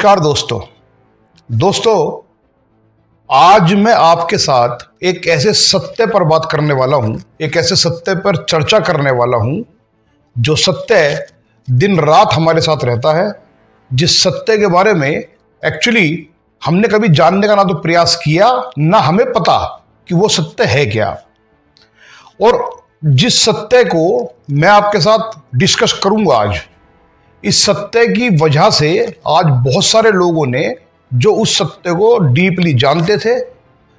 नमस्कार दोस्तों, आज मैं आपके साथ एक ऐसे सत्य पर बात करने वाला हूं, एक ऐसे सत्य पर चर्चा करने वाला हूं जो सत्य दिन रात हमारे साथ रहता है, जिस सत्य के बारे में एक्चुअली हमने कभी जानने का ना तो प्रयास किया, ना हमें पता कि वो सत्य है क्या। और जिस सत्य को मैं आपके साथ डिस्कस करूंगा आज, इस सत्य की वजह से आज बहुत सारे लोगों ने जो उस सत्य को डीपली जानते थे,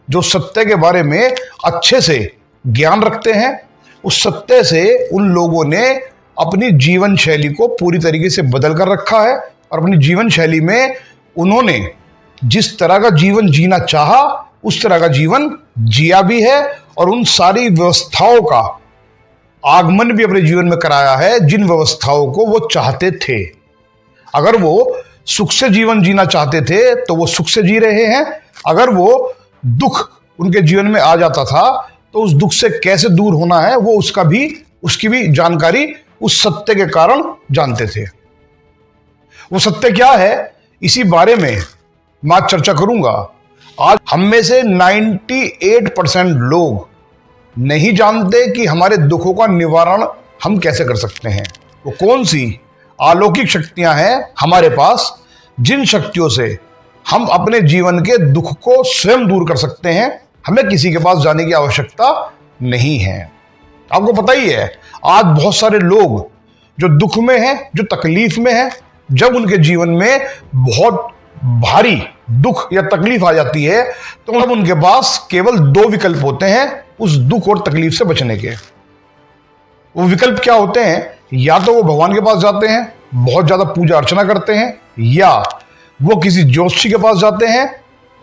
जो सत्य के बारे में अच्छे से ज्ञान रखते हैं, उस सत्य से उन लोगों ने अपनी जीवन शैली को पूरी तरीके से बदल कर रखा है। और अपनी जीवन शैली में उन्होंने जिस तरह का जीवन जीना चाहा, उस तरह का जीवन जिया भी है और उन सारी व्यवस्थाओं का आगमन भी अपने जीवन में कराया है जिन व्यवस्थाओं को वो चाहते थे। अगर वो सुख से जीवन जीना चाहते थे तो वो सुख से जी रहे हैं। अगर वो दुख उनके जीवन में आ जाता था तो उस दुख से कैसे दूर होना है वो उसकी भी जानकारी उस सत्य के कारण जानते थे। वो सत्य क्या है, इसी बारे में मैं आज चर्चा करूंगा। आज हम में से 98% लोग नहीं जानते कि हमारे दुखों का निवारण हम कैसे कर सकते हैं। वो कौन सी अलौकिक शक्तियां हैं हमारे पास, जिन शक्तियों से हम अपने जीवन के दुख को स्वयं दूर कर सकते हैं। हमें किसी के पास जाने की आवश्यकता नहीं है। आपको पता ही है, आज बहुत सारे लोग जो दुख में हैं, जो तकलीफ में हैं, जब उनके जीवन में बहुत भारी दुख या तकलीफ आ जाती है तो अब उनके पास केवल 2 विकल्प होते हैं उस दुख और तकलीफ से बचने के। वो विकल्प क्या होते हैं? या तो वो भगवान के पास जाते हैं, बहुत ज्यादा पूजा अर्चना करते हैं, या वो किसी ज्योतिषी के पास जाते हैं,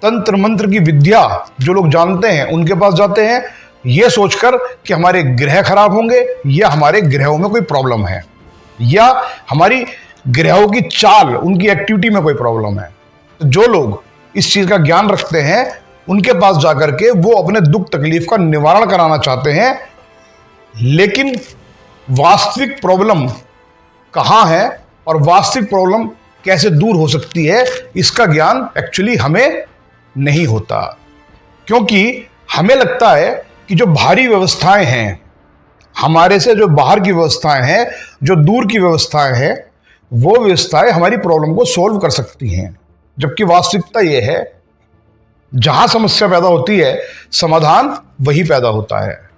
तंत्र मंत्र की विद्या जो लोग जानते हैं उनके पास जाते हैं, ये सोचकर कि हमारे ग्रह खराब होंगे या हमारे ग्रहों में कोई प्रॉब्लम है या हमारी ग्रहों की चाल, उनकी एक्टिविटी में कोई प्रॉब्लम है। तो जो लोग इस चीज का ज्ञान रखते हैं उनके पास जाकर के वो अपने दुख तकलीफ का निवारण कराना चाहते हैं। लेकिन वास्तविक प्रॉब्लम कहाँ है और वास्तविक प्रॉब्लम कैसे दूर हो सकती है, इसका ज्ञान एक्चुअली हमें नहीं होता। क्योंकि हमें लगता है कि जो भारी व्यवस्थाएं हैं, हमारे से जो बाहर की व्यवस्थाएं हैं, जो दूर की व्यवस्थाएं हैं, वो व्यवस्थाएं हमारी प्रॉब्लम को सॉल्व कर सकती हैं। जबकि वास्तविकता यह है, जहां समस्या पैदा होती है समाधान वही पैदा होता है।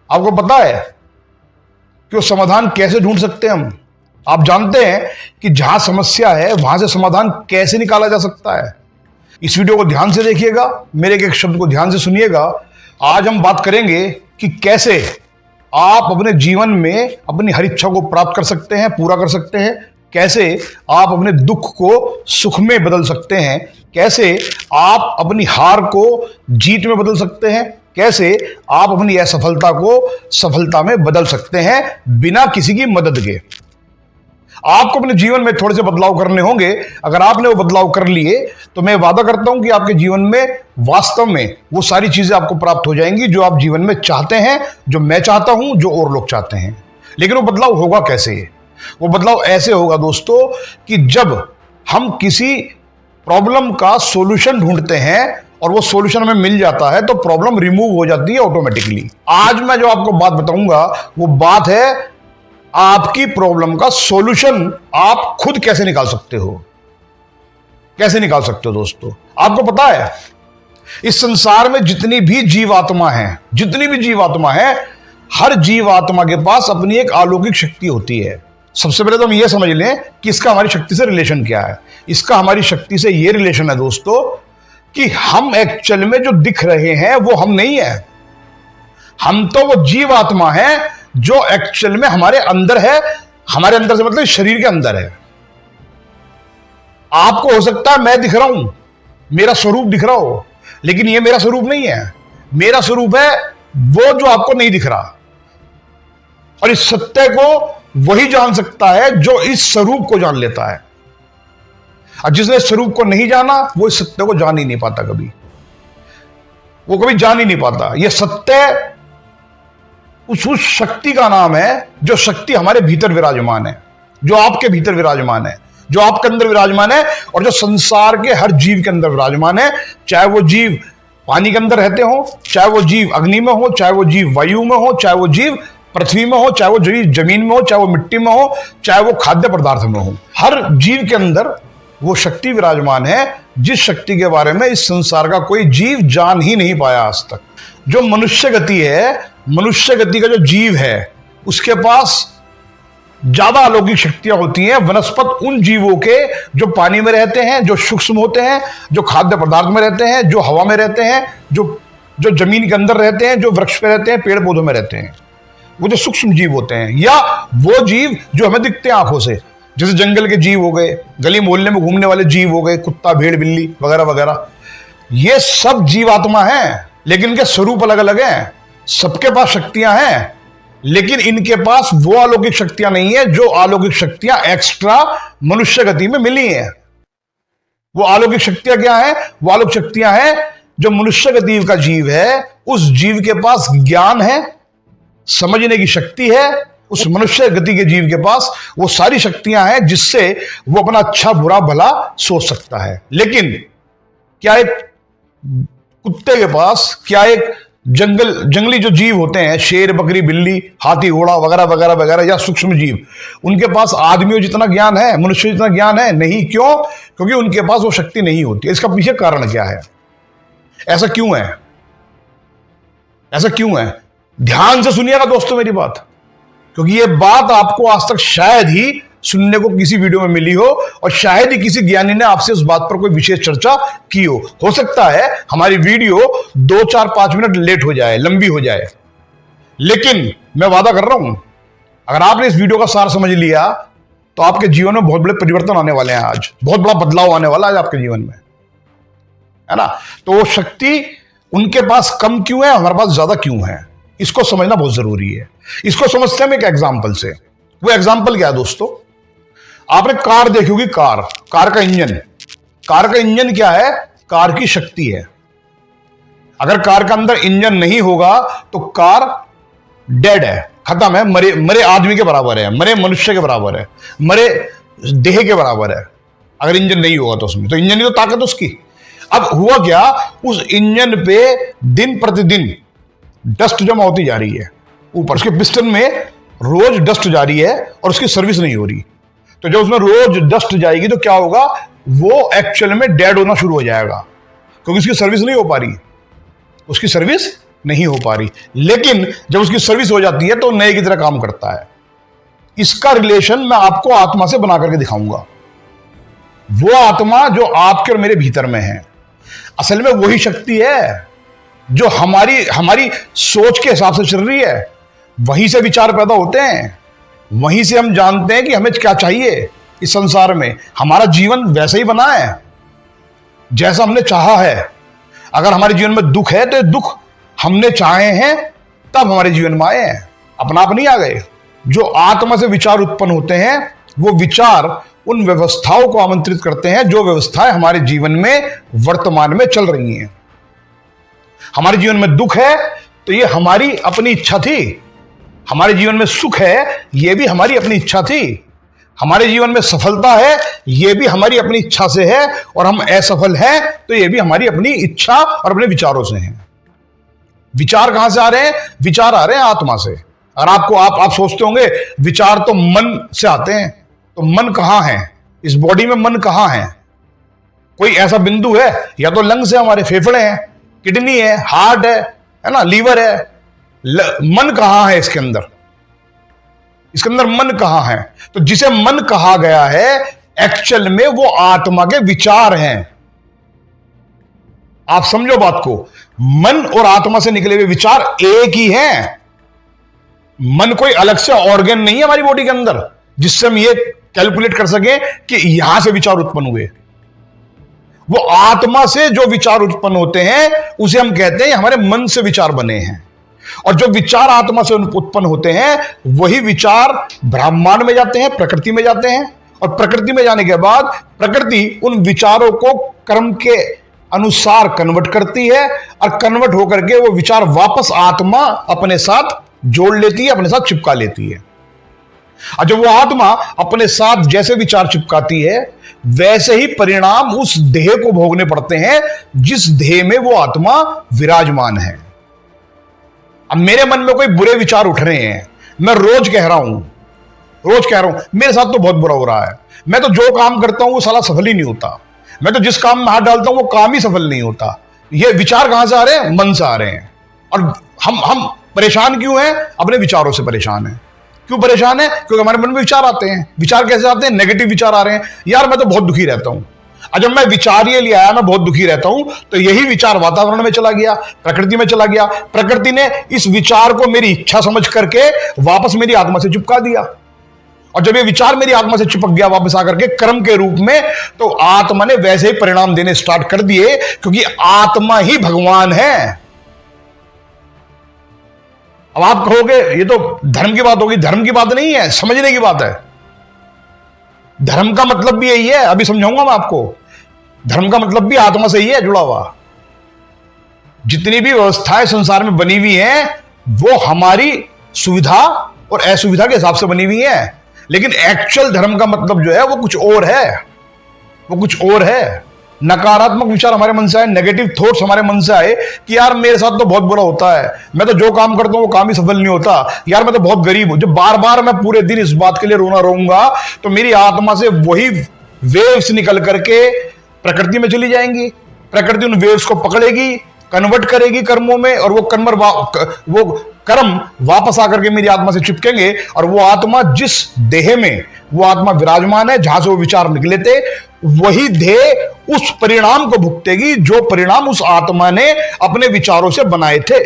आपको पता है कि वो समाधान कैसे ढूंढ सकते हैं हम? आप जानते हैं कि जहां समस्या है वहां से समाधान कैसे निकाला जा सकता है? इस वीडियो को ध्यान से देखिएगा, मेरे एक शब्द को ध्यान से सुनिएगा। आज हम बात करेंगे कि कैसे आप अपने जीवन में अपनी हर इच्छा को प्राप्त कर सकते हैं, पूरा कर सकते हैं। कैसे आप अपने दुख को सुख में बदल सकते हैं, कैसे आप अपनी हार को जीत में बदल सकते हैं, कैसे आप अपनी असफलता को सफलता में बदल सकते हैं बिना किसी की मदद के। आपको अपने जीवन में थोड़े से बदलाव करने होंगे। अगर आपने वो बदलाव कर लिए तो मैं वादा करता हूं कि आपके जीवन में वास्तव में वो सारी चीजें आपको प्राप्त हो जाएंगी जो आप जीवन में चाहते हैं, जो मैं चाहता हूं, जो और लोग चाहते हैं। लेकिन वो बदलाव होगा कैसे? वो बदलाव ऐसे होगा दोस्तों कि जब हम किसी प्रॉब्लम का सॉल्यूशन ढूंढते हैं और वो सॉल्यूशन हमें मिल जाता है तो प्रॉब्लम रिमूव हो जाती है ऑटोमेटिकली। आज मैं जो आपको बात बताऊंगा वो बात है आपकी प्रॉब्लम का सॉल्यूशन आप खुद कैसे निकाल सकते हो। कैसे निकाल सकते हो दोस्तों? आपको पता है इस संसार में जितनी भी जीवात्मा है, हर जीवात्मा के पास अपनी एक अलौकिक शक्ति होती है। सबसे पहले तो हम ये समझ लें कि इसका हमारी शक्ति से रिलेशन क्या है। इसका हमारी शक्ति से ये रिलेशन है दोस्तों कि हम एक्चुअल में जो दिख रहे हैं वो हम नहीं है। हम तो वो जीवात्मा है जो एक्चुअल में हमारे अंदर है। हमारे अंदर से मतलब शरीर के अंदर है। आपको हो सकता है मैं दिख रहा हूं, मेरा स्वरूप दिख रहा हो, लेकिन ये मेरा स्वरूप नहीं है। मेरा स्वरूप है वो जो आपको नहीं दिख रहा। और इस सत्य को वही जान सकता है जो इस स्वरूप को जान लेता है। और जिसने स्वरूप को नहीं जाना वो इस सत्य को जान ही नहीं पाता, वो कभी जान ही नहीं पाता। यह सत्य उस शक्ति का नाम है जो शक्ति हमारे भीतर विराजमान है, जो आपके भीतर विराजमान है। जो आपके अंदर विराजमान है और जो संसार के हर जीव के अंदर विराजमान है, चाहे वो जीव पानी के अंदर रहते हो, चाहे वो जीव अग्नि में हो, चाहे वो जीव वायु में हो, चाहे वो जीव पृथ्वी में हो, चाहे वो जीव जमीन में हो, चाहे वो मिट्टी में हो, चाहे वो खाद्य पदार्थ में हो। हर जीव के अंदर वो शक्ति विराजमान है जिस शक्ति के बारे में इस संसार का कोई जीव जान ही नहीं पाया आज तक। जो मनुष्य गति है, मनुष्य गति का जो जीव है, उसके पास ज्यादा अलौकिक शक्तियां होती हैं वनस्पत उन जीवों के जो पानी में रहते हैं, जो सूक्ष्म होते हैं, जो खाद्य पदार्थ में रहते हैं, जो हवा में रहते हैं, जो जमीन के अंदर रहते हैं, जो वृक्ष पे रहते हैं, पेड़ पौधों में रहते हैं, वो जो सूक्ष्म जीव होते हैं, या वो जीव जो हमें दिखते हैं आंखों से, जैसे जंगल के जीव हो गए, गली मोहल्ले में घूमने वाले जीव हो गए, कुत्ता भेड़ बिल्ली वगैरह वगैरह। ये सब जीवात्मा हैं, लेकिन इनके स्वरूप अलग अलग हैं। सबके पास शक्तियां हैं, लेकिन इनके पास वो अलौकिक शक्तियां नहीं है जो अलौकिक शक्तियां एक्स्ट्रा मनुष्य गति में मिली हैं। वो अलौकिक शक्तियां क्या है? वो अलौकिक शक्तियां हैं जो मनुष्य गति का जीव है, उस जीव के पास ज्ञान है, समझने की शक्ति है। उस मनुष्य गति के जीव के पास वो सारी शक्तियां हैं जिससे वो अपना अच्छा बुरा भला सोच सकता है। लेकिन क्या एक कुत्ते के पास, क्या एक जंगली जो जीव होते हैं, शेर बकरी बिल्ली हाथी घोड़ा वगैरह वगैरह वगैरह, या सूक्ष्म जीव, उनके पास आदमियों जितना ज्ञान है, मनुष्य जितना ज्ञान है? नहीं। क्यों? क्योंकि उनके पास वो शक्ति नहीं होती। इसका पीछे कारण क्या है? ऐसा क्यों है? ऐसा क्यों है? ध्यान से सुनिएगा दोस्तों मेरी बात, क्योंकि ये बात आपको आज तक शायद ही सुनने को किसी वीडियो में मिली हो, और शायद ही किसी ज्ञानी ने आपसे उस बात पर कोई विशेष चर्चा की हो। हो सकता है हमारी वीडियो 2, 4, 5 मिनट लेट हो जाए, लंबी हो जाए, लेकिन मैं वादा कर रहा हूं, अगर आपने इस वीडियो का सार समझ लिया तो आपके जीवन में बहुत बड़े परिवर्तन आने वाले हैं। आज बहुत बड़ा बदलाव आने वाला है आपके जीवन में, है ना? तो वो शक्ति उनके पास कम क्यों है, हमारे पास ज्यादा क्यों है, इसको समझना बहुत जरूरी है। इसको समझते हैं एक एग्जाम्पल से। वो एग्जाम्पल क्या है दोस्तों? आपने कार देखी होगी, कार का इंजन। कार का इंजन क्या है? कार की शक्ति है। अगर कार के अंदर इंजन नहीं होगा तो कार डेड है, खत्म है, मरे आदमी के बराबर है, मरे मनुष्य के बराबर है, मरे देह के बराबर है। अगर इंजन नहीं होगा तो उसमें, तो इंजन ही तो ताकत उसकी। अब हुआ क्या, उस इंजन पे दिन प्रतिदिन डस्ट जमा होती जा रही है ऊपर, उसके पिस्टन में रोज डस्ट जा रही है और उसकी सर्विस नहीं हो रही। तो जब उसमें रोज डस्ट जाएगी तो क्या होगा, वो एक्चुअल में डेड होना शुरू हो जाएगा, क्योंकि उसकी सर्विस नहीं हो पा रही, उसकी सर्विस नहीं हो पा रही। लेकिन जब उसकी सर्विस हो जाती है तो नए की तरह काम करता है। इसका रिलेशन मैं आपको आत्मा से बना करके दिखाऊंगा। वो आत्मा जो आपके और मेरे भीतर में है, असल में वही शक्ति है जो हमारी सोच के हिसाब से चल रही है। वहीं से विचार पैदा होते हैं, वहीं से हम जानते हैं कि हमें क्या चाहिए इस संसार में। हमारा जीवन वैसे ही बना है जैसा हमने चाहा है। अगर हमारे जीवन में दुख है तो दुख हमने चाहे हैं तब हमारे जीवन में आए हैं, अपना आप नहीं आ गए। जो आत्मा से विचार उत्पन्न होते हैं, वो विचार उन व्यवस्थाओं को आमंत्रित करते हैं जो व्यवस्थाएं हमारे जीवन में वर्तमान में चल रही हैं। हमारे जीवन में दुख है तो ये हमारी अपनी इच्छा थी। हमारे जीवन में सुख है, यह भी हमारी अपनी इच्छा थी। हमारे जीवन में सफलता है, यह भी हमारी अपनी इच्छा से है, और हम असफल हैं तो यह भी हमारी अपनी इच्छा और अपने विचारों से हैं। विचार कहां से आ रहे हैं? विचार आ रहे हैं आत्मा से। और आप सोचते होंगे विचार तो मन से आते हैं, तो मन कहां है? इस बॉडी में मन कहां है? कोई ऐसा बिंदु है? या तो लंग्स है, हमारे फेफड़े हैं, किडनी है, हार्ट है ना, लीवर है। मन कहां है इसके अंदर? इसके अंदर मन कहां है? तो जिसे मन कहा गया है, एक्चुअल में वो आत्मा के विचार हैं। आप समझो बात को, मन और आत्मा से निकले हुए विचार एक ही हैं। मन कोई अलग से ऑर्गन नहीं है हमारी बॉडी के अंदर जिससे हम ये कैलकुलेट कर सकें कि यहां से विचार उत्पन्न हुए। वो आत्मा से जो विचार उत्पन्न होते हैं उसे हम कहते हैं हमारे मन से विचार बने हैं। और जो विचार आत्मा से उत्पन्न होते हैं वही विचार ब्रह्मांड में जाते हैं, प्रकृति में जाते हैं, और प्रकृति में जाने के बाद प्रकृति उन विचारों को कर्म के अनुसार कन्वर्ट करती है, और कन्वर्ट होकर के वो विचार वापस आत्मा अपने साथ जोड़ लेती है, अपने साथ चिपका लेती है। और जब वो आत्मा अपने साथ जैसे विचार चिपकाती है, वैसे ही परिणाम उस देह को भोगने पड़ते हैं जिस देह में वो आत्मा विराजमान है। अब मेरे मन में कोई बुरे विचार उठ रहे हैं, मैं रोज कह रहा हूं मेरे साथ तो बहुत बुरा हो रहा है, मैं तो जो काम करता हूं वो साला सफल ही नहीं होता, मैं तो जिस काम में हाथ डालता हूं वो काम ही सफल नहीं होता। ये विचार कहां से आ रहे हैं? मन से आ रहे हैं। और हम परेशान क्यों हैं? अपने विचारों से परेशान हैं। क्यों परेशान है? क्योंकि हमारे मन में विचार आते हैं। विचार कैसे आते हैं? नेगेटिव विचार आ रहे हैं। यार मैं तो बहुत दुखी रहता हूं। और जब मैं विचार ये लिया मैं बहुत दुखी रहता हूं, तो यही विचार वातावरण में चला गया, प्रकृति में चला गया। प्रकृति ने इस विचार को मेरी इच्छा समझ करके वापस मेरी आत्मा से चिपका दिया। और जब ये विचार मेरी आत्मा से चिपक गया वापस आकर के कर्म के रूप में, तो आत्मा ने वैसे ही परिणाम देने स्टार्ट कर दिए, क्योंकि आत्मा ही भगवान है। अब आप कहोगे ये तो धर्म की बात होगी। धर्म की बात नहीं है, समझने की बात है। धर्म का मतलब भी यही है, अभी समझाऊंगा मैं आपको। धर्म का मतलब भी आत्मा से ही है जुड़ा हुआ। जितनी भी व्यवस्थाएं संसार में बनी हुई हैं वो हमारी सुविधा और असुविधा के हिसाब से बनी हुई हैं, लेकिन एक्चुअल धर्म का मतलब जो है वो कुछ और है। वो कुछ और है। नकारात्मक विचार हमारे मन से आए, नेगेटिव थॉट्स हमारे मन से आए कि यार मेरे साथ तो बहुत बुरा होता है, मैं तो जो काम करता हूं वो काम ही सफल नहीं होता, यार मैं तो बहुत गरीब हूं। जब बार बार मैं पूरे दिन इस बात के लिए रोना रहूंगा, तो मेरी आत्मा से वही वेव्स निकल करके प्रकृति में चली जाएंगी। प्रकृति उन वेव्स को पकड़ेगी, कन्वर्ट करेगी कर्मों में, और वो कर्म वापस आकर के मेरी आत्मा से चिपकेंगे। और वो आत्मा जिस देह में वो आत्मा विराजमान है, जहां से वो विचार निकले थे, वही देह उस परिणाम को भुगतेगी जो परिणाम उस आत्मा ने अपने विचारों से बनाए थे।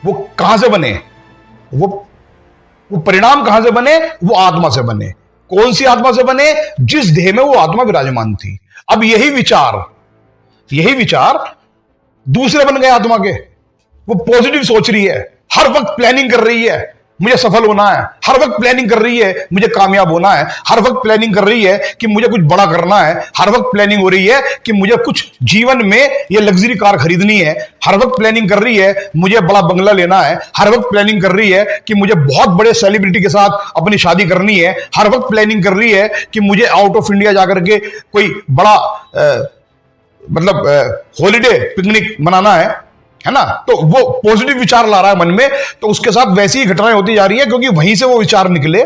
वो कहां से बने? वो परिणाम कहां से बने? वो आत्मा से बने। कौन सी आत्मा से बने? जिस देह में वो आत्मा विराजमान थी। अब यही विचार दूसरे बन गए आत्मा के। वो पॉजिटिव सोच रही है, हर वक्त प्लानिंग कर रही है मुझे सफल होना है, हर वक्त प्लानिंग कर रही है मुझे कामयाब होना है, हर वक्त प्लानिंग कर रही है कि मुझे कुछ बड़ा करना है, हर वक्त प्लानिंग हो रही है कि मुझे कुछ जीवन में ये लग्जरी कार खरीदनी है, हर वक्त प्लानिंग कर रही है मुझे बड़ा बंगला लेना है, हर वक्त प्लानिंग कर रही है कि मुझे बहुत बड़े सेलिब्रिटी के साथ अपनी शादी करनी है, हर वक्त प्लानिंग कर रही है कि मुझे आउट ऑफ इंडिया जाकर के कोई बड़ा हॉलीडे पिकनिक मनाना है ना। तो वो पॉजिटिव विचार ला रहा है मन में, तो उसके साथ वैसी ही घटनाएं होती जा रही है, क्योंकि वहीं से वो विचार निकले,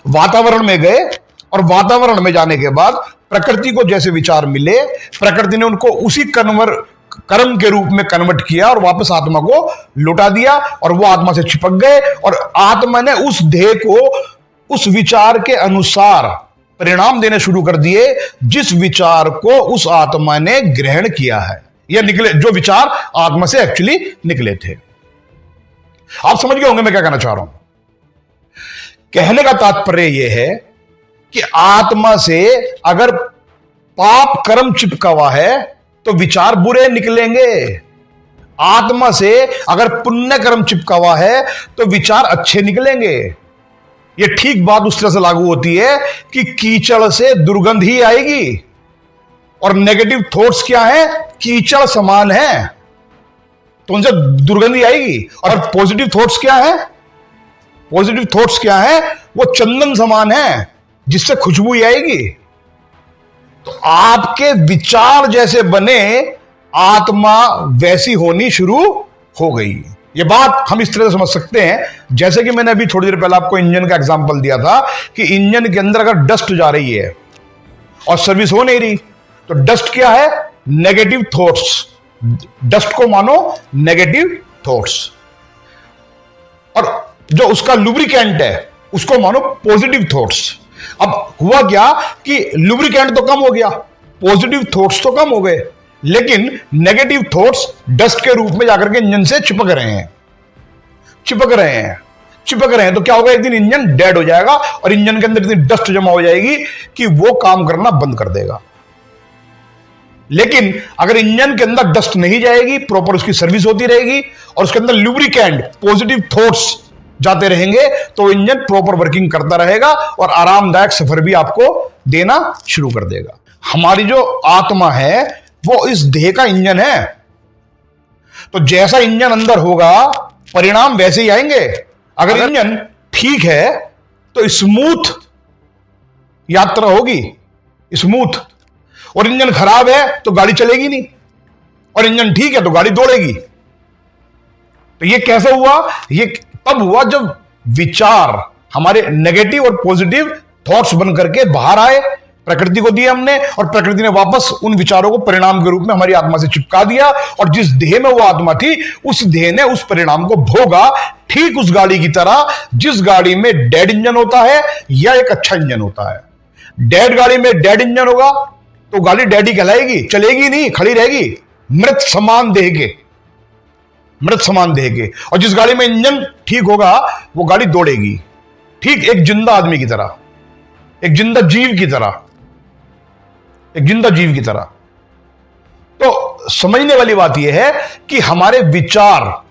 वातावरण में गए, और वातावरण में जाने के बाद प्रकृति को जैसे विचार मिले, प्रकृति ने उनको उसी कर्म के रूप में कन्वर्ट किया और वापस आत्मा को लौटा दिया, और वो आत्मा से चिपक गए, और आत्मा ने उस देह को उस विचार के अनुसार परिणाम देने शुरू कर दिए जिस विचार को उस आत्मा ने ग्रहण किया है, या निकले, जो विचार आत्मा से एक्चुअली निकले थे। आप समझ गए होंगे मैं क्या कहना चाह रहा हूं। कहने का तात्पर्य यह है कि आत्मा से अगर पाप कर्म चिपका हुआ है तो विचार बुरे निकलेंगे। आत्मा से अगर पुण्य कर्म चिपका हुआ है तो विचार अच्छे निकलेंगे। यह ठीक बात उस तरह से लागू होती है कि कीचड़ से दुर्गंध ही आएगी, और नेगेटिव थॉट्स क्या है? कीचड़ समान है, तो उनसे दुर्गंधी आएगी। और पॉजिटिव थॉट्स क्या है? पॉजिटिव थॉट्स क्या है? वो चंदन समान है, जिससे खुशबू ही आएगी। तो आपके विचार जैसे बने, आत्मा वैसी होनी शुरू हो गई। ये बात हम इस तरह से समझ सकते हैं, जैसे कि मैंने अभी थोड़ी देर पहले आपको इंजन का एग्जांपल दिया था कि इंजन के अंदर अगर डस्ट जा रही है और सर्विस हो नहीं रही, तो डस्ट क्या है? Negative thoughts. डस्ट को मानो नेगेटिव थॉट्स, और जो उसका लुब्रिकेंट है उसको मानो पॉजिटिव थॉट्स। अब हुआ क्या कि लुब्रिकेंट तो कम हो गया, पॉजिटिव थॉट्स तो कम हो गए, लेकिन नेगेटिव थॉट्स डस्ट के रूप में जाकर के इंजन से चिपक रहे हैं। तो क्या होगा? एक दिन इंजन डेड हो जाएगा, और इंजन के अंदर इतनी डस्ट जमा हो जाएगी कि वो काम करना बंद कर देगा। लेकिन अगर इंजन के अंदर डस्ट नहीं जाएगी, प्रॉपर उसकी सर्विस होती रहेगी, और उसके अंदर लुब्रिकेंट पॉजिटिव थॉट्स जाते रहेंगे, तो इंजन प्रॉपर वर्किंग करता रहेगा और आरामदायक सफर भी आपको देना शुरू कर देगा। हमारी जो आत्मा है वो इस देह का इंजन है, तो जैसा इंजन अंदर होगा परिणाम वैसे ही आएंगे। अगर इंजन ठीक है तो स्मूथ यात्रा होगी, स्मूथ। और इंजन खराब है तो गाड़ी चलेगी नहीं, और इंजन ठीक है तो गाड़ी दौड़ेगी। तो ये कैसे हुआ? ये तब हुआ जब विचार हमारे नेगेटिव और पॉजिटिव थॉट्स बन करके बाहर आए, प्रकृति को दिए हमने, और प्रकृति ने वापस उन विचारों को परिणाम के रूप में हमारी आत्मा से चिपका दिया, और जिस देह में वो आत्मा थी उस देह ने उस परिणाम को भोगा, ठीक उस गाड़ी की तरह जिस गाड़ी में डेड इंजन होता है या एक अच्छा इंजन होता है। डेड गाड़ी में डेड इंजन होगा तो गाड़ी डेड ही कहलाएगी, चलेगी नहीं, खड़ी रहेगी, मृत समान देह के, मृत समान देह के। और जिस गाड़ी में इंजन ठीक होगा वो गाड़ी दौड़ेगी, ठीक एक जिंदा आदमी की तरह, एक जिंदा जीव की तरह, एक जिंदा जीव की तरह। तो समझने वाली बात यह है कि हमारे विचार,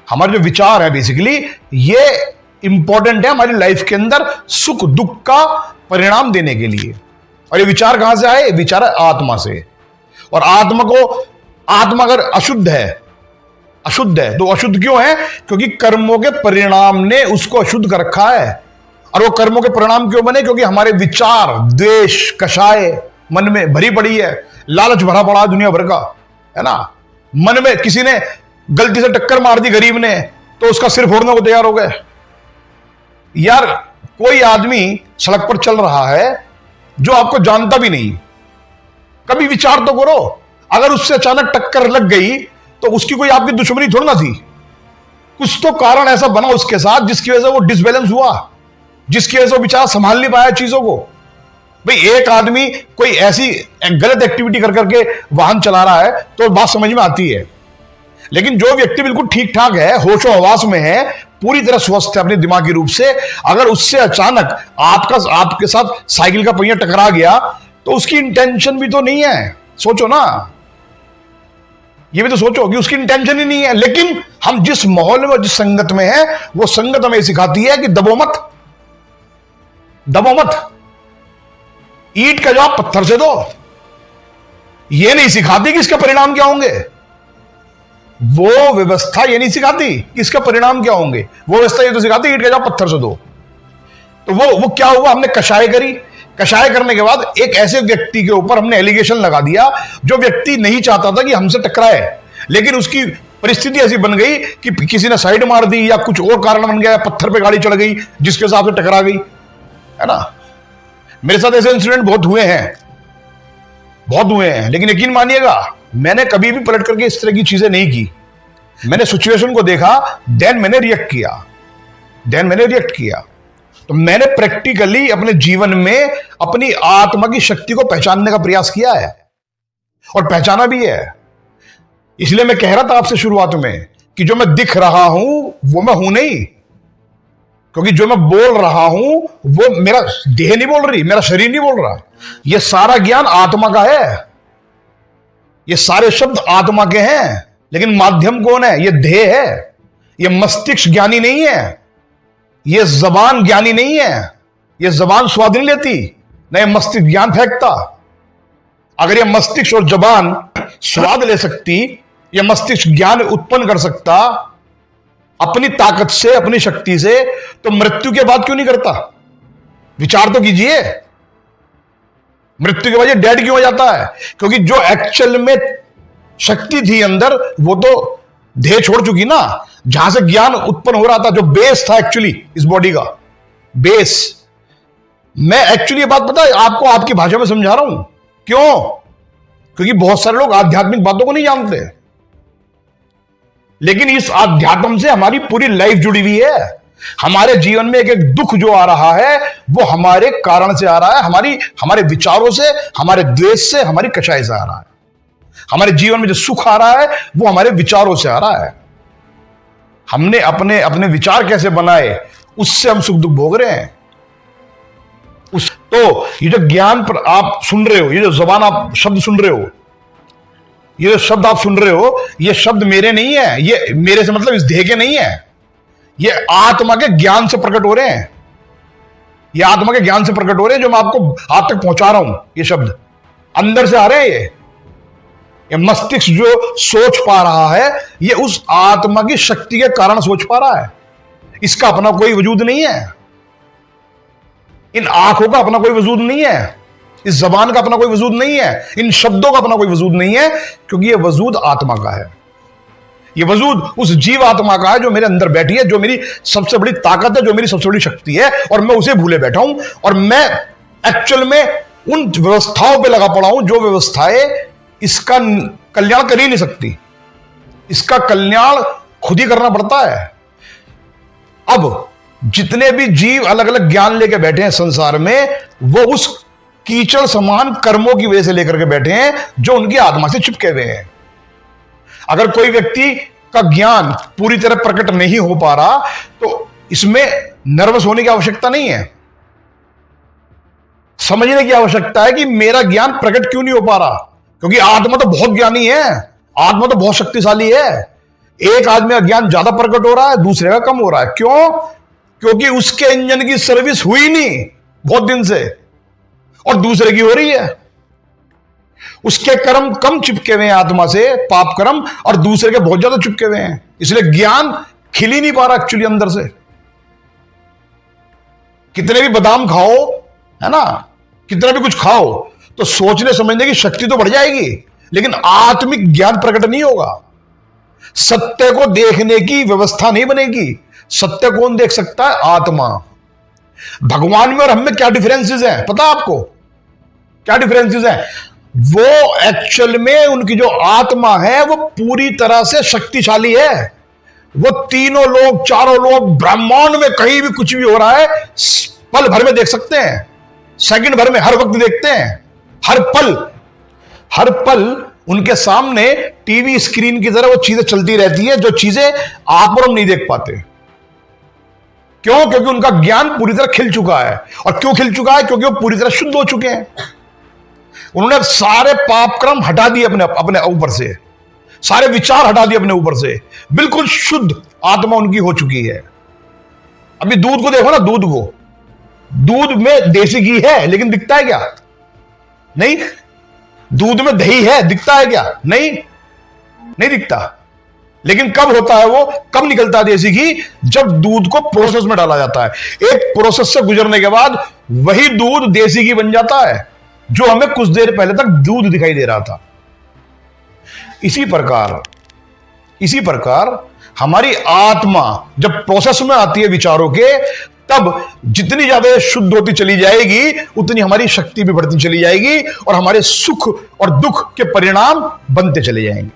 हमारे जो विचार है बेसिकली ये इंपॉर्टेंट है हमारी लाइफ के अंदर सुख दुख का परिणाम देने के लिए। और ये विचार कहां से आए? विचार है आत्मा से। और आत्मा अगर अशुद्ध है, अशुद्ध है तो अशुद्ध क्यों है? क्योंकि कर्मों के परिणाम ने उसको अशुद्ध कर रखा है। और वो कर्मों के परिणाम क्यों बने? क्योंकि हमारे विचार, द्वेष, कषाय मन में भरी पड़ी है, लालच भरा पड़ा दुनिया भर का, है ना। मन में किसी ने गलती से टक्कर मार दी गरीब ने तो उसका सिर फोड़ने को तैयार हो गए। यार कोई आदमी सड़क पर चल रहा है जो आपको जानता भी नहीं, कभी विचार तो करो, अगर उससे अचानक टक्कर लग गई तो उसकी कोई आपकी दुश्मनी थोड़ी ना थी, कुछ तो कारण ऐसा बना उसके साथ जिसकी वजह से वो डिसबैलेंस हुआ, जिसकी वजह से वो बेचारा संभाल नहीं पाया चीजों को। भाई एक आदमी कोई ऐसी गलत एक्टिविटी कर करके वाहन चला रहा है तो बात समझ में आती है, लेकिन जो व्यक्ति बिल्कुल ठीक ठाक है, होशो हवास में है, पूरी तरह स्वस्थ है अपने दिमागी रूप से, अगर उससे अचानक आपके साथ साइकिल का पहिया टकरा गया तो उसकी इंटेंशन भी तो नहीं है, सोचो ना, ये भी तो सोचो कि उसकी इंटेंशन ही नहीं है। लेकिन हम जिस माहौल में, जिस संगत में है, वो संगत हमें सिखाती है कि दबो मत, दबो मत, ईंट का जवाब पत्थर से दो। ये नहीं सिखाती कि इसके परिणाम क्या होंगे, वो व्यवस्था ये नहीं सिखाती कि इसका परिणाम क्या होंगे, वो व्यवस्था ये तो सिखाती ईंट का जवाब पत्थर से दो। तो वो क्या हुआ? हमने कषाय करी, कषाय करने के बाद एक ऐसे व्यक्ति के ऊपर हमने एलिगेशन लगा दिया जो व्यक्ति नहीं चाहता था कि हमसे टकराए, लेकिन उसकी परिस्थिति ऐसी बन गई कि किसी ने साइड मार दी या कुछ और कारण बन गया, पत्थर पे गाड़ी चढ़ गई जिसके हिसाब से टकरा गई, है ना। मेरे साथ ऐसे इंसिडेंट बहुत हुए हैं, बहुत हुए हैं, लेकिन यकीन मानिएगा मैंने कभी भी पलट करके इस तरह की चीजें नहीं की। मैंने सिचुएशन को देखा, देन मैंने रिएक्ट किया। तो मैंने प्रैक्टिकली अपने जीवन में अपनी आत्मा की शक्ति को पहचानने का प्रयास किया है और पहचाना भी है। इसलिए मैं कह रहा था आपसे शुरुआत में कि जो मैं दिख रहा हूं वो मैं हूं नहीं, क्योंकि जो मैं बोल रहा हूं वो मेरा देह नहीं बोल रही, मेरा शरीर नहीं बोल रहा। ये सारा ज्ञान आत्मा का है, ये सारे शब्द आत्मा के हैं, लेकिन माध्यम कौन है? ये देह है। ये मस्तिष्क ज्ञानी नहीं है, ये जबान ज्ञानी नहीं है, ये जबान स्वाद नहीं लेती, न ये मस्तिष्क ज्ञान फेंकता। अगर ये मस्तिष्क और जबान स्वाद ले सकती, ये मस्तिष्क ज्ञान उत्पन्न कर सकता अपनी ताकत से, अपनी शक्ति से, तो मृत्यु के बाद क्यों नहीं करता? विचार तो कीजिए, मृत्यु के बाद ये डेड क्यों हो जाता है? क्योंकि जो एक्चुअल में शक्ति थी अंदर वो तो देह छोड़ चुकी ना, जहां से ज्ञान उत्पन्न हो रहा था, जो बेस था एक्चुअली इस बॉडी का बेस। मैं एक्चुअली ये बात पता है आपको आपकी भाषा में समझा रहा हूं, क्यों? क्योंकि बहुत सारे लोग आध्यात्मिक बातों को नहीं जानते, लेकिन इस आध्यात्म से हमारी पूरी लाइफ जुड़ी हुई है। हमारे जीवन में एक एक दुख जो आ रहा है वो हमारे कारण से आ रहा है, हमारे विचारों से, हमारे द्वेष से, हमारी कषाय से आ रहा है। हमारे जीवन में जो सुख आ रहा है वो हमारे विचारों से आ रहा है। हमने अपने अपने विचार कैसे बनाए, उससे हम सुख दुख भोग रहे हैं। तो ये जो ज्ञान पर आप सुन रहे हो, ये जो जबान आप शब्द सुन रहे हो, ये जो शब्द आप सुन रहे हो, ये शब्द मेरे नहीं है, ये मेरे से मतलब इस देह के नहीं है, ये आत्मा के ज्ञान से प्रकट हो रहे हैं। ये आत्मा के ज्ञान से प्रकट हो रहे हैं जो मैं आपको आप तक पहुंचा रहा हूं। ये शब्द अंदर से आ रहे हैं। ये मस्तिष्क जो सोच पा रहा है ये उस आत्मा की शक्ति के कारण सोच पा रहा है। इसका अपना कोई वजूद नहीं है, इन आंखों का अपना कोई वजूद नहीं है, इस जबान का अपना कोई वजूद नहीं है, इन शब्दों का अपना कोई वजूद नहीं है, क्योंकि यह वजूद आत्मा का है। यह वजूद उस जीव आत्मा का है जो मेरे अंदर बैठी है, जो मेरी सबसे बड़ी ताकत है, जो मेरी सबसे बड़ी शक्ति है, और मैं उसे भूले बैठा हूं। और मैं एक्चुअल में उन व्यवस्थाओं पे लगा पड़ा हूं जो व्यवस्थाएं इसका कल्याण कर ही नहीं सकती। इसका कल्याण खुद ही करना पड़ता है। अब जितने भी जीव अलग अलग ज्ञान लेके बैठे हैं संसार में, वो उस कीचड़ समान कर्मों की वजह से लेकर के बैठे हैं जो उनकी आत्मा से चिपके हुए हैं। अगर कोई व्यक्ति का ज्ञान पूरी तरह प्रकट नहीं हो पा रहा तो इसमें नर्वस होने की आवश्यकता नहीं है। समझने की आवश्यकता है कि मेरा ज्ञान प्रकट क्यों नहीं हो पा रहा, क्योंकि आत्मा तो बहुत ज्ञानी है, आत्मा तो बहुत शक्तिशाली है। एक आदमी का ज्ञान ज्यादा प्रकट हो रहा है, दूसरे का कम हो रहा है। क्यों? क्योंकि उसके इंजन की सर्विस हुई नहीं बहुत दिन से, और दूसरे की हो रही है। उसके कर्म कम चिपके हुए हैं आत्मा से, पाप कर्म, और दूसरे के बहुत ज्यादा चिपके हुए हैं, इसलिए ज्ञान खिल ही नहीं पा रहा एक्चुअली अंदर से। कितने भी बादाम खाओ, है ना, कितना भी कुछ खाओ, तो सोचने समझने की शक्ति तो बढ़ जाएगी, लेकिन आत्मिक ज्ञान प्रकट नहीं होगा। सत्य को देखने की व्यवस्था नहीं बनेगी। सत्य कौन देख सकता है? आत्मा। भगवान में और हम में क्या डिफरेंसेस हैं पता आपको? क्या डिफरेंसेस हैं? वो एक्चुअल में उनकी जो आत्मा है वो पूरी तरह से शक्तिशाली है। वो तीनों लोग, चारों लोग, ब्रह्मांड में कहीं भी कुछ भी हो रहा है पल भर में देख सकते हैं, सेकंड भर में, हर वक्त देखते हैं। हर पल उनके सामने टीवी स्क्रीन की तरह वो चीजें चलती रहती है, जो चीजें आप और हम नहीं देख पाते। क्यों? क्योंकि उनका ज्ञान पूरी तरह खिल चुका है। और क्यों खिल चुका है? क्योंकि वो पूरी तरह शुद्ध हो चुके हैं। उन्होंने सारे पाप कर्म हटा दिए अपने ऊपर से, सारे विचार हटा दिए अपने ऊपर से, बिल्कुल शुद्ध आत्मा उनकी हो चुकी है। अभी दूध को देखो ना, दूध को, दूध में देसी घी है लेकिन दिखता है क्या? नहीं। दूध में दही है, दिखता है क्या? नहीं, नहीं दिखता। लेकिन कब होता है वो, कब निकलता है देसी घी? जब दूध को प्रोसेस में डाला जाता है। एक प्रोसेस से गुजरने के बाद वही दूध देसी घी बन जाता है, जो हमें कुछ देर पहले तक दूध दिखाई दे रहा था। इसी प्रकार हमारी आत्मा जब प्रोसेस में आती है विचारों के, तब जितनी ज्यादा शुद्ध होती चली जाएगी उतनी हमारी शक्ति भी बढ़ती चली जाएगी, और हमारे सुख और दुख के परिणाम बनते चले जाएंगे।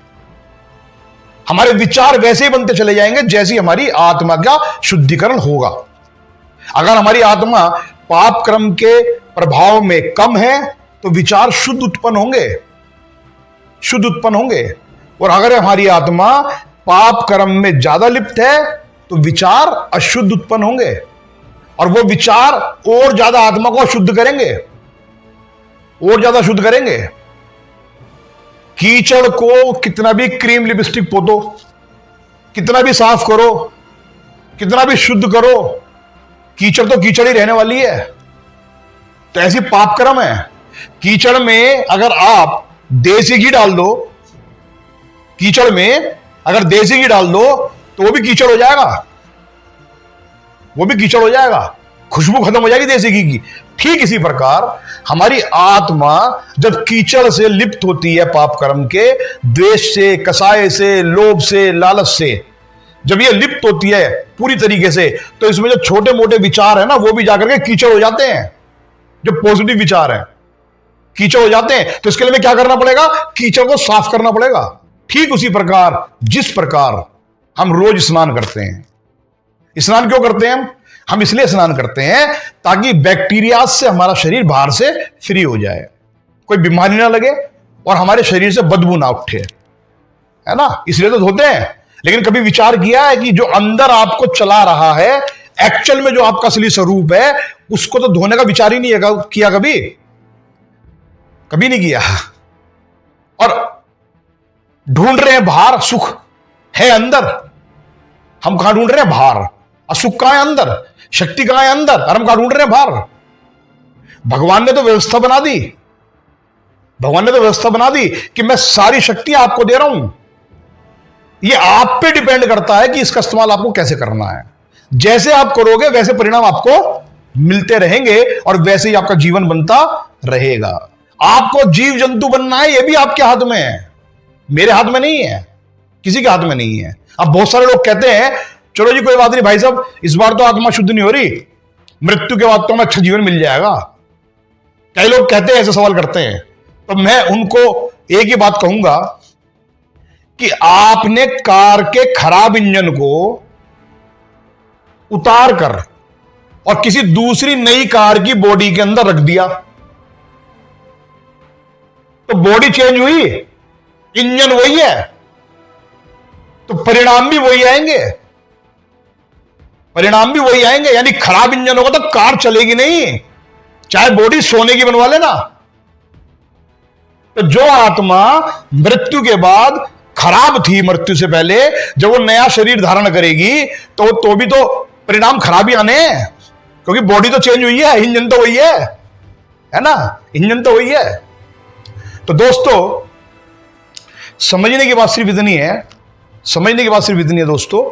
हमारे विचार वैसे ही बनते चले जाएंगे जैसी हमारी आत्मा का शुद्धिकरण होगा। अगर हमारी आत्मा पाप कर्म के प्रभाव में कम है तो विचार शुद्ध उत्पन्न होंगे, और अगर हमारी आत्मा पाप कर्म में ज्यादा लिप्त है तो विचार अशुद्ध उत्पन्न होंगे, और वो विचार और ज्यादा आत्मा को शुद्ध करेंगे, और ज्यादा शुद्ध करेंगे। कीचड़ को कितना भी क्रीम लिपस्टिक पोतो, कितना भी साफ करो, कितना भी शुद्ध करो, कीचड़ तो कीचड़ ही रहने वाली है। तो ऐसी पाप कर्म है। कीचड़ में अगर आप देसी घी डाल दो, कीचड़ में अगर देसी घी डाल दो तो वो भी कीचड़ हो जाएगा, वो भी कीचड़ हो जाएगा, खुशबू खत्म हो जाएगी देसी घी की। ठीक इसी प्रकार हमारी आत्मा जब कीचड़ से लिप्त होती है पाप कर्म के, द्वेष से, कसाय से, लोभ से, लालच से, जब ये लिप्त होती है पूरी तरीके से, तो इसमें जो छोटे मोटे विचार है ना, वो भी जाकर के कीचड़ हो जाते हैं। जो पॉजिटिव विचार है कीचड़ हो जाते हैं। तो इसके लिए क्या करना पड़ेगा? कीचड़ को साफ करना पड़ेगा। ठीक उसी प्रकार जिस प्रकार हम रोज स्नान करते हैं। स्नान क्यों करते हैं? हम इसलिए स्नान करते हैं ताकि बैक्टीरिया से हमारा शरीर बाहर से फ्री हो जाए, कोई बीमारी ना लगे और हमारे शरीर से बदबू ना उठे, है ना, इसलिए तो धोते हैं। लेकिन कभी विचार किया है कि जो अंदर आपको चला रहा है, एक्चुअल में जो आपका असली स्वरूप है, उसको तो धोने का विचार ही नहीं किया, कभी नहीं किया। और ढूंढ रहे हैं बाहर, सुख है अंदर। हम कहां ढूंढ रहे हैं? बाहर। और सुख कहां है? अंदर। शक्ति कहां है? अंदर। और हम कहां ढूंढ रहे हैं? बाहर। भगवान ने तो व्यवस्था बना दी, भगवान ने तो व्यवस्था बना दी कि मैं सारी शक्ति आपको दे रहा हूं। ये आप पे डिपेंड करता है कि इसका इस्तेमाल आपको कैसे करना है। जैसे आप करोगे वैसे परिणाम आपको मिलते रहेंगे और वैसे ही आपका जीवन बनता रहेगा। आपको जीव जंतु बनना है, यह भी आपके हाथ में है, मेरे हाथ में नहीं है, किसी के हाथ में नहीं है। अब बहुत सारे लोग कहते हैं चलो जी कोई बात नहीं भाई साहब, इस बार तो आत्मा शुद्ध नहीं हो रही, मृत्यु के बाद तो हमें अच्छा जीवन मिल जाएगा। कई लोग कहते हैं, ऐसे सवाल करते हैं, तो मैं उनको एक ही बात कहूंगा कि आपने कार के खराब इंजन को उतार कर और किसी दूसरी नई कार की बॉडी के अंदर रख दिया, तो बॉडी चेंज हुई, इंजन वही है, तो परिणाम भी वही आएंगे, परिणाम भी वही आएंगे। यानी खराब इंजन होगा तो कार चलेगी नहीं, चाहे बॉडी सोने की बनवा लेना। तो जो आत्मा मृत्यु के बाद खराब थी, मृत्यु से पहले जब वो नया शरीर धारण करेगी तो भी तो परिणाम खराब ही आने हैं, क्योंकि बॉडी तो चेंज हुई है, इंजन तो वही है ना, इंजन तो वही है। तो दोस्तों समझने की बात सिर्फ इतनी है, समझने की बात सिर्फ इतनी है दोस्तों,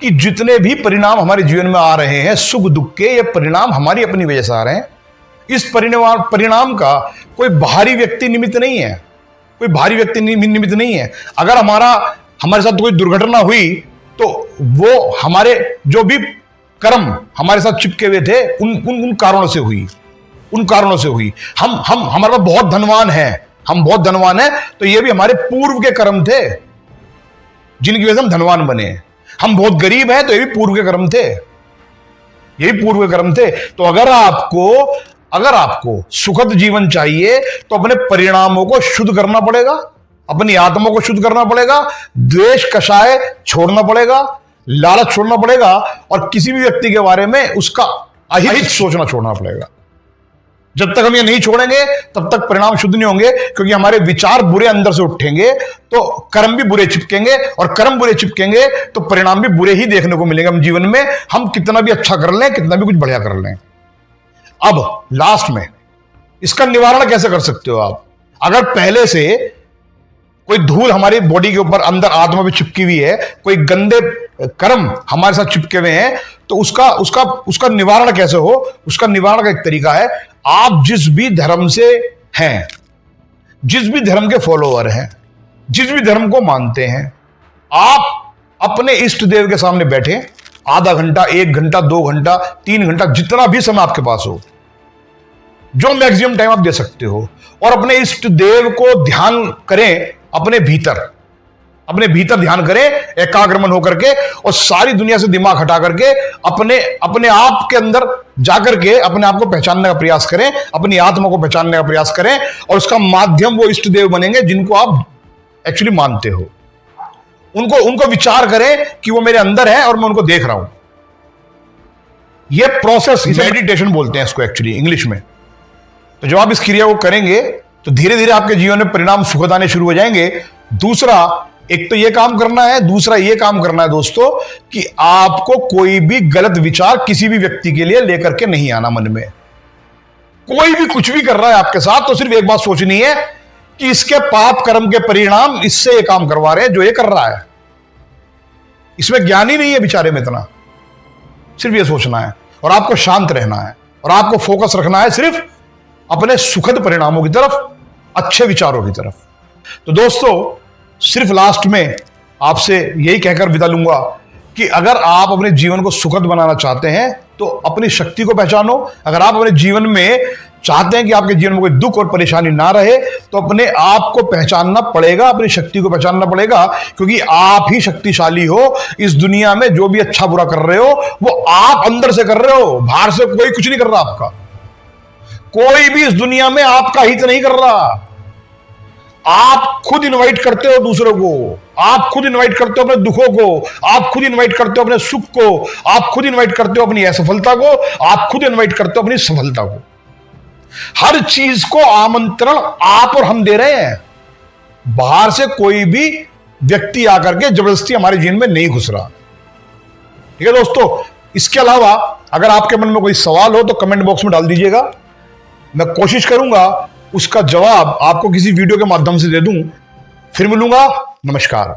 कि जितने भी परिणाम हमारे जीवन में आ रहे हैं सुख दुख के, ये परिणाम हमारी अपनी वजह से आ रहे हैं। इस परिणाम का कोई बाहरी व्यक्ति निमित्त नहीं है, कोई बाहरी व्यक्ति निमित्त नहीं है। अगर हमारे साथ कोई दुर्घटना हुई तो वो हमारे जो भी कर्म हमारे साथ चिपके हुए थे उन कारणों से हुई, उन कारणों से हुई। हम हमारे पास बहुत धनवान है, हम बहुत धनवान है, तो ये भी हमारे पूर्व के कर्म थे जिनकी वजह से हम धनवान बने। हम बहुत गरीब हैं तो ये भी पूर्व के कर्म थे, ये भी पूर्व के कर्म थे। तो अगर आपको सुखद जीवन चाहिए तो अपने परिणामों को शुद्ध करना पड़ेगा, अपनी आत्मा को शुद्ध करना पड़ेगा, द्वेष कषाय छोड़ना पड़ेगा, लालच छोड़ना पड़ेगा, और किसी भी व्यक्ति के बारे में उसका अहित सोचना छोड़ना पड़ेगा। जब तक हम ये नहीं छोड़ेंगे तब तक परिणाम शुद्ध नहीं होंगे, क्योंकि हमारे विचार बुरे अंदर से उठेंगे तो कर्म भी बुरे चिपकेंगे, और कर्म बुरे चिपकेंगे तो परिणाम भी बुरे ही देखने को मिलेंगे हम जीवन में, हम कितना भी अच्छा कर लें, कितना भी कुछ बढ़िया कर लें। अब लास्ट में इसका निवारण कैसे कर सकते हो आप? अगर पहले से कोई धूल हमारी बॉडी के ऊपर अंदर आत्मा में चिपकी हुई है, कोई गंदे कर्म हमारे साथ चिपके हुए हैं, तो उसका निवारण कैसे हो? उसका निवारण का एक तरीका है, आप जिस भी धर्म से हैं, जिस भी धर्म के फॉलोअर हैं, जिस भी धर्म को मानते हैं, आप अपने इष्ट देव के सामने बैठे, आधा घंटा, 1 घंटा, 2 घंटा, 3 घंटा, जितना भी समय आपके पास हो, जो मैक्सिमम टाइम आप दे सकते हो, और अपने इष्ट देव को ध्यान करें, अपने भीतर ध्यान करें, एकाग्र मन होकर के, और सारी दुनिया से दिमाग हटा करके अपने आप के अंदर जाकर के अपने आप को पहचानने का प्रयास करें, अपनी आत्मा को पहचानने का प्रयास करें, और उसका माध्यम वो इष्ट देव बनेंगे जिनको आप एक्चुअली मानते हो। उनको विचार करें कि वो मेरे अंदर है और मैं उनको देख रहा हूं। ये प्रोसेस मेडिटेशन बोलते हैं इसको एक्चुअली इंग्लिश में। तो जब आप इस क्रिया को करेंगे तो धीरे धीरे आपके जीवन में परिणाम सुखद आने शुरू हो जाएंगे। दूसरा, एक तो ये काम करना है, दूसरा ये काम करना है दोस्तों कि आपको कोई भी गलत विचार किसी भी व्यक्ति के लिए लेकर के नहीं आना मन में। कोई भी कुछ भी कर रहा है आपके साथ तो सिर्फ एक बात सोचनी है कि इसके पाप कर्म के परिणाम इससे ये काम करवा रहे हैं जो ये कर रहा है। इसमें ज्ञान ही नहीं है बेचारे में इतना, सिर्फ ये सोचना है, और आपको शांत रहना है, और आपको फोकस रखना है सिर्फ अपने सुखद परिणामों की तरफ, अच्छे विचारों की तरफ। तो दोस्तों सिर्फ लास्ट में आपसे यही कहकर विदा लूंगा कि अगर आप अपने जीवन को सुखद बनाना चाहते हैं तो अपनी शक्ति को पहचानो। अगर आप अपने जीवन में चाहते हैं कि आपके जीवन में कोई दुख और परेशानी ना रहे तो अपने आप को पहचानना पड़ेगा, अपनी शक्ति को पहचानना पड़ेगा, क्योंकि आप ही शक्तिशाली हो। इस दुनिया में जो भी अच्छा बुरा कर रहे हो वो आप अंदर से कर रहे हो, बाहर से कोई कुछ नहीं कर रहा आपका। कोई भी इस दुनिया में आपका हित नहीं कर रहा। आप खुद इनवाइट करते हो दूसरों को, आप खुद इनवाइट करते हो अपने दुखों को, आप खुद इनवाइट करते हो अपने सुख को, आप खुद इनवाइट करते हो अपनी असफलता को, आप खुद इनवाइट करते हो अपनी सफलता को। हर चीज को आमंत्रण आप और हम दे रहे हैं। बाहर से कोई भी व्यक्ति आकर के जबरदस्ती हमारे जीवन में नहीं घुस रहा। ठीक है दोस्तों, इसके अलावा अगर आपके मन में कोई सवाल हो तो कमेंट बॉक्स में डाल दीजिएगा। मैं कोशिश करूंगा उसका जवाब आपको किसी वीडियो के माध्यम से दे दूं। फिर मिलूंगा। नमस्कार।